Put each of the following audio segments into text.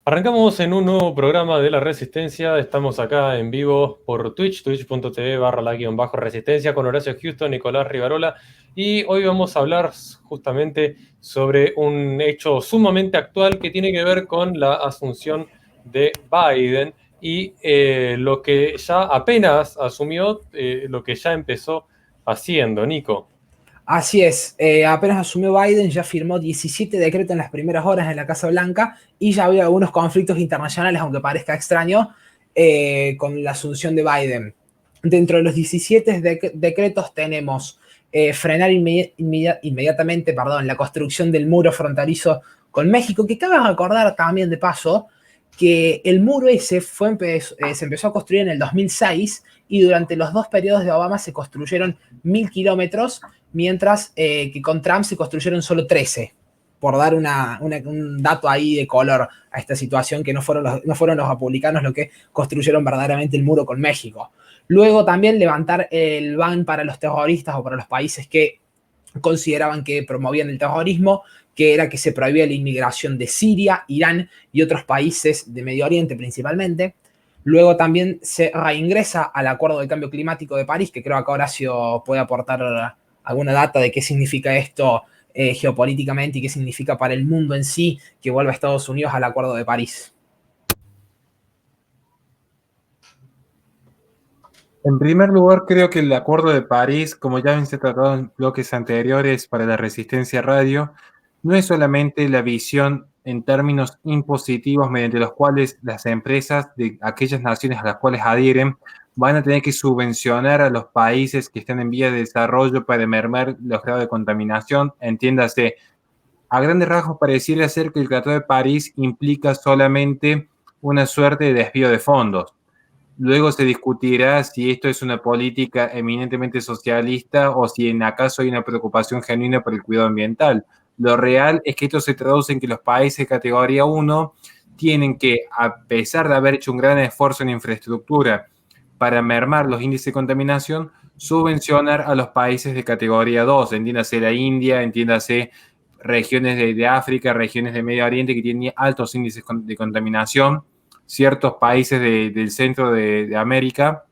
Arrancamos en un nuevo programa de La Resistencia. Estamos acá en vivo por Twitch, twitch.tv/la-resistencia con Horacio Houston, Nicolás Rivarola. Y hoy vamos a hablar justamente sobre un hecho sumamente actual que tiene que ver con la asunción de Biden y lo que ya apenas asumió, lo que ya empezó haciendo. Nico. Así es, apenas asumió Biden, ya firmó 17 decretos en las primeras horas en la Casa Blanca y ya había algunos conflictos internacionales, aunque parezca extraño, con la asunción de Biden. Dentro de los 17 decretos tenemos frenar inmediatamente la construcción del muro fronterizo con México, que cabe recordar también de paso que el muro ese se empezó a construir en el 2006 y durante los dos periodos de Obama se construyeron 1000 kilómetros, mientras que con Trump se construyeron solo 13, por dar un dato ahí de color a esta situación, que no fueron los republicanos los que construyeron verdaderamente el muro con México. Luego también levantar el ban para los terroristas o para los países que consideraban que promovían el terrorismo, que era que se prohibía la inmigración de Siria, Irán y otros países de Medio Oriente principalmente. Luego también se reingresa al Acuerdo de Cambio Climático de París, que creo que Horacio puede aportar alguna data de qué significa esto geopolíticamente y qué significa para el mundo en sí que vuelva a Estados Unidos al Acuerdo de París. En primer lugar, creo que el Acuerdo de París, como ya se ha tratado en bloques anteriores para la resistencia radio, no es solamente la visión en términos impositivos mediante los cuales las empresas de aquellas naciones a las cuales adhieren van a tener que subvencionar a los países que están en vía de desarrollo para mermar los grados de contaminación. Entiéndase, a grandes rasgos pareciera ser que el Tratado de París implica solamente una suerte de desvío de fondos. Luego se discutirá si esto es una política eminentemente socialista o si en acaso hay una preocupación genuina por el cuidado ambiental. Lo real es que esto se traduce en que los países de categoría 1 tienen que, a pesar de haber hecho un gran esfuerzo en infraestructura para mermar los índices de contaminación, subvencionar a los países de categoría 2, entiéndase la India, entiéndase regiones de África, regiones de Medio Oriente que tienen altos índices de contaminación, ciertos países del centro de América.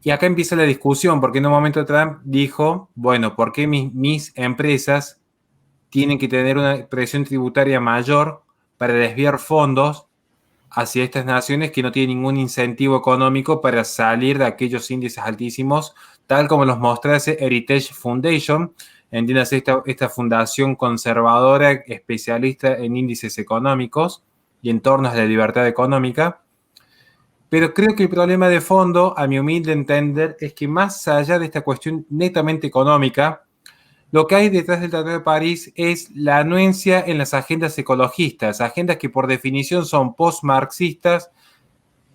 Y acá empieza la discusión, porque en un momento Trump dijo, bueno, ¿por qué mis empresas tienen que tener una presión tributaria mayor para desviar fondos hacia estas naciones que no tienen ningún incentivo económico para salir de aquellos índices altísimos, tal como los mostrase Heritage Foundation, entiéndase esta fundación conservadora especialista en índices económicos y entornos de la libertad económica? Pero creo que el problema de fondo, a mi humilde entender, es que más allá de esta cuestión netamente económica, lo que hay detrás del Tratado de París es la anuencia en las agendas ecologistas, agendas que por definición son post-marxistas,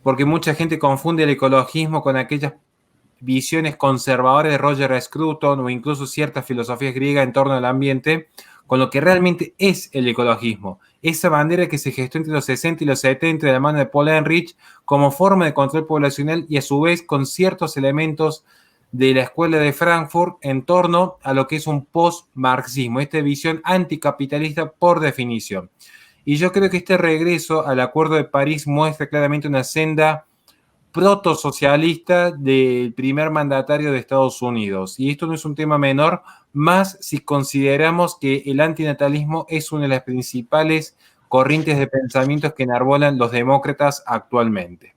porque mucha gente confunde el ecologismo con aquellas visiones conservadoras de Roger Scruton o incluso ciertas filosofías griegas en torno al ambiente, con lo que realmente es el ecologismo. Esa bandera que se gestó entre los 60 y los 70 de la mano de Paul Ehrlich como forma de control poblacional y a su vez con ciertos elementos de la escuela de Frankfurt en torno a lo que es un post-marxismo, esta visión anticapitalista por definición. Y yo creo que este regreso al Acuerdo de París muestra claramente una senda proto-socialista del primer mandatario de Estados Unidos. Y esto no es un tema menor, más si consideramos que el antinatalismo es una de las principales corrientes de pensamientos que enarbolan los demócratas actualmente.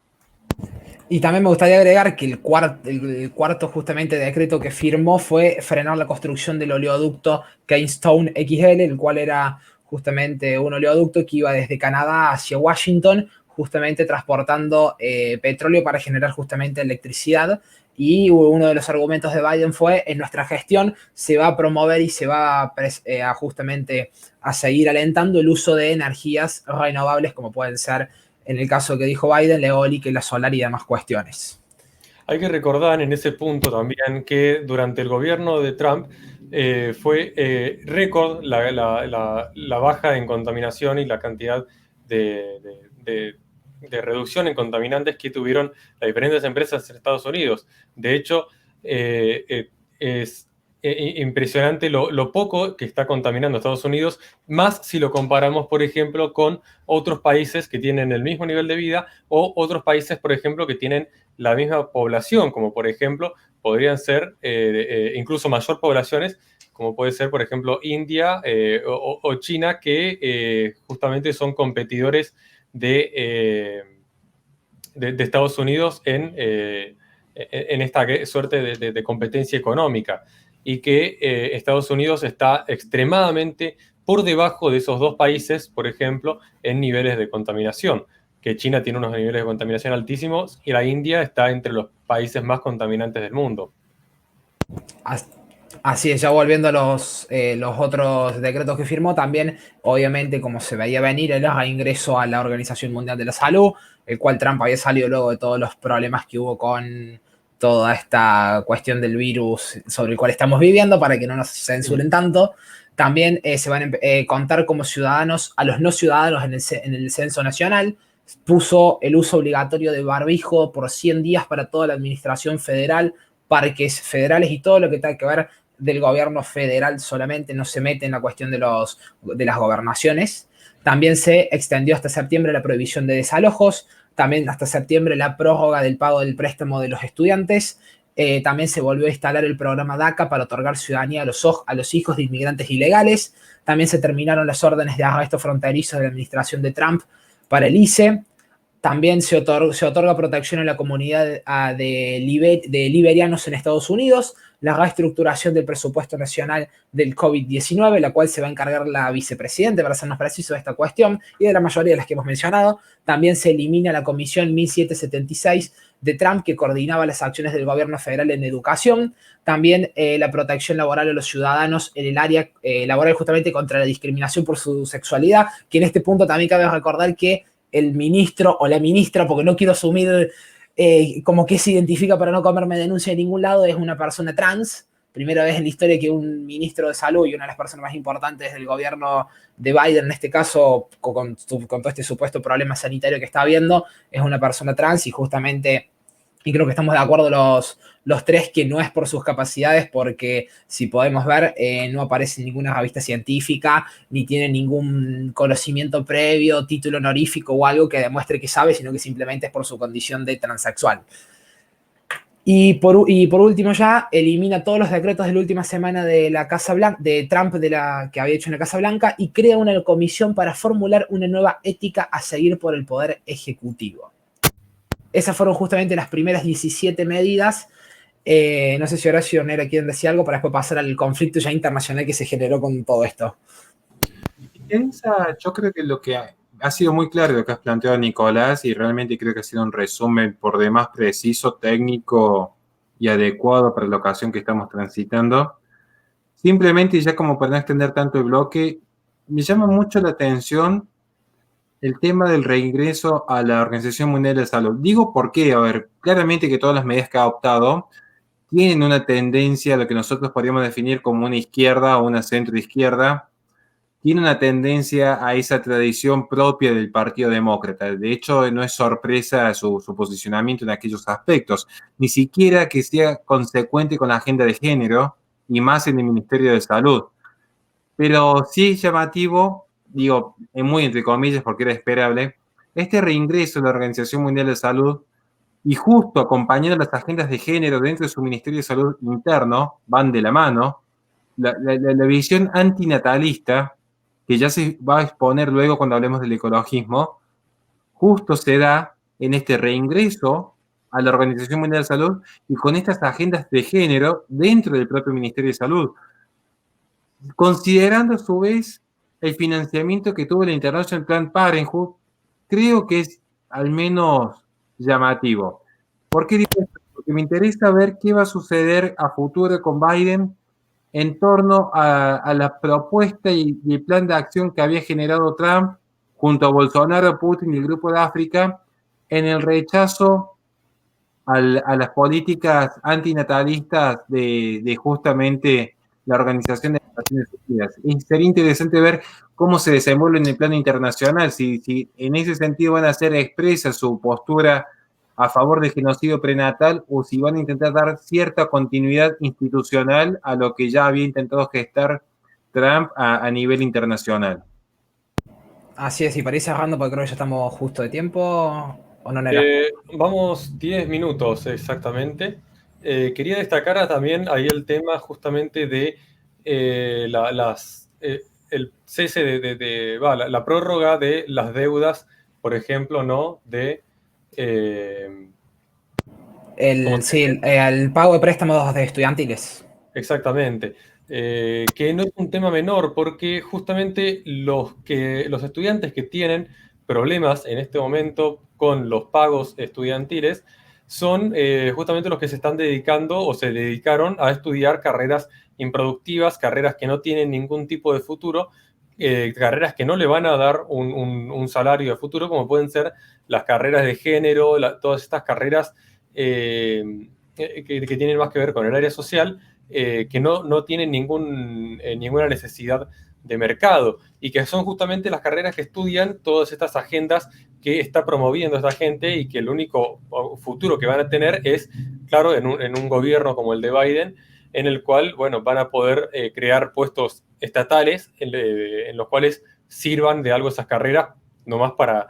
Y también me gustaría agregar que el cuarto justamente decreto que firmó fue frenar la construcción del oleoducto Keystone XL, el cual era justamente un oleoducto que iba desde Canadá hacia Washington, justamente transportando petróleo para generar justamente electricidad. Y uno de los argumentos de Biden fue, en nuestra gestión se va a promover y se va a justamente a seguir alentando el uso de energías renovables, como pueden ser, en el caso que dijo Biden, la eólica y la solar y demás cuestiones. Hay que recordar en ese punto también que durante el gobierno de Trump fue récord la baja en contaminación y la cantidad de, de reducción en contaminantes que tuvieron las diferentes empresas en Estados Unidos. De hecho, es impresionante lo poco que está contaminando Estados Unidos, más si lo comparamos, por ejemplo, con otros países que tienen el mismo nivel de vida o otros países, por ejemplo, que tienen la misma población, como por ejemplo podrían ser incluso mayor poblaciones, como puede ser, por ejemplo, India o China, que justamente son competidores de Estados Unidos en esta suerte de competencia económica, y que Estados Unidos está extremadamente por debajo de esos dos países, por ejemplo, en niveles de contaminación, que China tiene unos niveles de contaminación altísimos y la India está entre los países más contaminantes del mundo. Así es, ya volviendo a los otros decretos que firmó, también, obviamente, como se veía venir, él da ingreso a la Organización Mundial de la Salud, el cual Trump había salido luego de todos los problemas que hubo con toda esta cuestión del virus sobre el cual estamos viviendo, para que no nos censuren tanto. También se van a contar como ciudadanos a los no ciudadanos en el censo nacional. Puso el uso obligatorio de barbijo por 100 días para toda la administración federal, parques federales y todo lo que tenga que ver del gobierno federal solamente, no se mete en la cuestión de las gobernaciones. También se extendió hasta septiembre la prohibición de desalojos, también hasta septiembre la prórroga del pago del préstamo de los estudiantes. También se volvió a instalar el programa DACA para otorgar ciudadanía a los hijos de inmigrantes ilegales. También se terminaron las órdenes de arresto fronterizos de la administración de Trump para el ICE. También se otorga protección a la comunidad de liberianos en Estados Unidos, la reestructuración del presupuesto nacional del COVID-19, la cual se va a encargar la vicepresidenta, para ser más preciso, de esta cuestión y de la mayoría de las que hemos mencionado. También se elimina la comisión 1776 de Trump, que coordinaba las acciones del gobierno federal en educación. También la protección laboral a los ciudadanos en el área laboral, justamente contra la discriminación por su sexualidad, que en este punto también cabe recordar que el ministro o la ministra, porque no quiero asumir como que se identifica para no comerme denuncia de ningún lado, es una persona trans. Primera vez en la historia que un ministro de salud y una de las personas más importantes del gobierno de Biden, en este caso, con todo este supuesto problema sanitario que está habiendo, es una persona trans. Y justamente, y creo que estamos de acuerdo los tres, que no es por sus capacidades, porque si podemos ver, no aparece en ninguna revista científica, ni tiene ningún conocimiento previo, título honorífico o algo que demuestre que sabe, sino que simplemente es por su condición de transexual. Y por último, ya elimina todos los decretos de la última semana de la Casa Blanca, de Trump, que había hecho en la Casa Blanca, y crea una comisión para formular una nueva ética a seguir por el Poder Ejecutivo. Esas fueron justamente las primeras 17 medidas. No sé si Horacio o Nera quieren decir algo para después pasar al conflicto ya internacional que se generó con todo esto. Yo creo que lo que ha sido muy claro lo que has planteado, Nicolás, y realmente creo que ha sido un resumen por demás preciso, técnico y adecuado para la ocasión que estamos transitando. Simplemente, ya como para no extender tanto el bloque, me llama mucho la atención el tema del reingreso a la Organización Mundial de la Salud. Digo por qué, a ver, claramente que todas las medidas que ha adoptado tienen una tendencia a lo que nosotros podríamos definir como una izquierda o una centro-izquierda, tiene una tendencia a esa tradición propia del Partido Demócrata. De hecho, no es sorpresa su posicionamiento en aquellos aspectos, ni siquiera que sea consecuente con la agenda de género, y más en el Ministerio de Salud. Pero sí es llamativo, digo, muy entre comillas porque era esperable, este reingreso a la Organización Mundial de Salud, y justo acompañando las agendas de género dentro de su Ministerio de Salud interno, van de la mano, la visión antinatalista, que ya se va a exponer luego cuando hablemos del ecologismo, justo se da en este reingreso a la Organización Mundial de Salud y con estas agendas de género dentro del propio Ministerio de Salud, considerando a su vez el financiamiento que tuvo el International Planned Parenthood. Creo que es al menos llamativo. ¿Por qué digo esto? Porque me interesa ver qué va a suceder a futuro con Biden en torno a la propuesta y el plan de acción que había generado Trump junto a Bolsonaro, Putin y el Grupo de África en el rechazo a las políticas antinatalistas de justamente la Organización de las Naciones Unidas. Y sería interesante ver cómo se desenvuelve en el plano internacional, si en ese sentido van a hacer expresa su postura a favor del genocidio prenatal o si van a intentar dar cierta continuidad institucional a lo que ya había intentado gestar Trump a nivel internacional. Así es, y para ir cerrando, porque creo que ya estamos justo de tiempo, ¿o no, Nera? Vamos 10 minutos exactamente. Quería destacar también ahí el tema justamente de el cese la prórroga de las deudas, por ejemplo, ¿no? ¿Cómo se Sí, dice? el pago de préstamos de estudiantiles. Exactamente. Que no es un tema menor porque justamente los estudiantes que tienen problemas en este momento con los pagos estudiantiles son justamente los que se están dedicando o se dedicaron a estudiar carreras improductivas, carreras que no tienen ningún tipo de futuro, carreras que no le van a dar un salario de futuro, como pueden ser las carreras de género, todas estas carreras que tienen más que ver con el área social, que no tienen ninguna necesidad de mercado y que son justamente las carreras que estudian todas estas agendas que está promoviendo esta gente y que el único futuro que van a tener es, claro, en un gobierno como el de Biden, en el cual, bueno, van a poder crear puestos estatales en los cuales sirvan de algo esas carreras, nomás para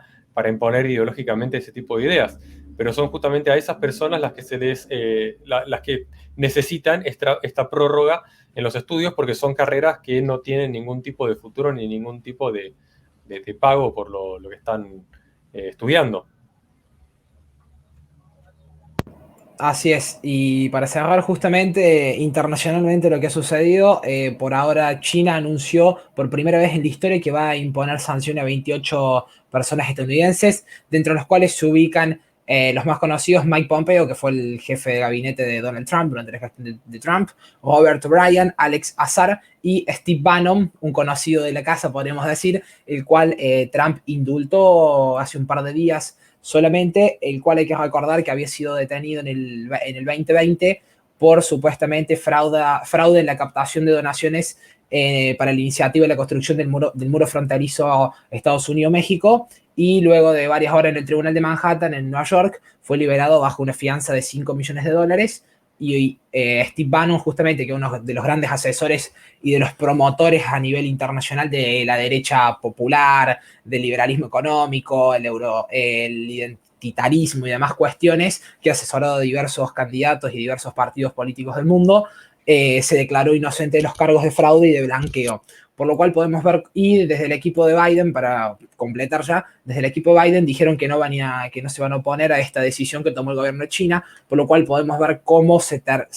imponer ideológicamente ese tipo de ideas. Pero son justamente a esas personas las que las que necesitan esta prórroga en los estudios porque son carreras que no tienen ningún tipo de futuro ni ningún tipo de pago por lo que están estudiando. Así es, y para cerrar justamente internacionalmente lo que ha sucedido, por ahora China anunció por primera vez en la historia que va a imponer sanciones a 28 personas estadounidenses, dentro de los cuales se ubican los más conocidos: Mike Pompeo, que fue el jefe de gabinete de Donald Trump durante la gestión de Trump; Robert O'Brien; Alex Azar y Steve Bannon, un conocido de la casa, podríamos decir, el cual Trump indultó hace un par de días solamente, el cual hay que recordar que había sido detenido en el 2020 por supuestamente fraude en la captación de donaciones para la iniciativa de la construcción del muro fronterizo Estados Unidos-México, y luego de varias horas en el Tribunal de Manhattan, en Nueva York, fue liberado bajo una fianza de $5 millones. Y Steve Bannon, justamente, que es uno de los grandes asesores y de los promotores a nivel internacional de la derecha popular, del liberalismo económico, el identitarismo y demás cuestiones, que ha asesorado a diversos candidatos y diversos partidos políticos del mundo, se declaró inocente de los cargos de fraude y de blanqueo. Por lo cual podemos ver, y desde el equipo de Biden, para completar ya, desde el equipo de Biden dijeron que que no se van a oponer a esta decisión que tomó el gobierno de China, por lo cual podemos ver cómo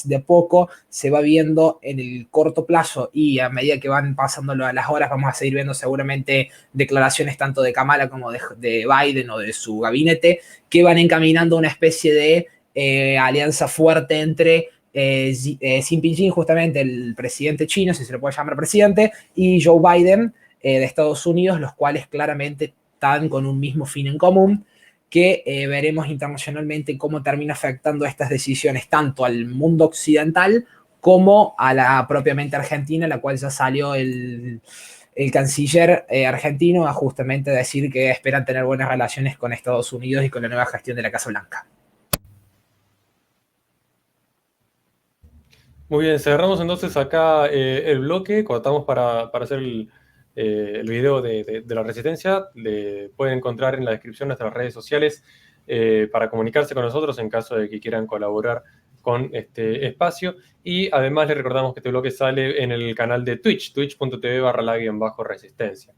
de poco se va viendo en el corto plazo, y a medida que van pasando las horas vamos a seguir viendo seguramente declaraciones tanto de Kamala como de Biden o de su gabinete, que van encaminando una especie de alianza fuerte entre Xi Jinping, justamente el presidente chino, si se le puede llamar presidente, y Joe Biden de Estados Unidos, los cuales claramente están con un mismo fin en común, que veremos internacionalmente cómo termina afectando estas decisiones tanto al mundo occidental como a la propiamente Argentina, la cual ya salió el canciller argentino a justamente decir que esperan tener buenas relaciones con Estados Unidos y con la nueva gestión de la Casa Blanca. Muy bien, cerramos entonces acá el bloque, cortamos para hacer el video de la resistencia. Le pueden encontrar en la descripción nuestras redes sociales para comunicarse con nosotros en caso de que quieran colaborar con este espacio. Y además les recordamos que este bloque sale en el canal de Twitch, twitch.tv/la-resistencia.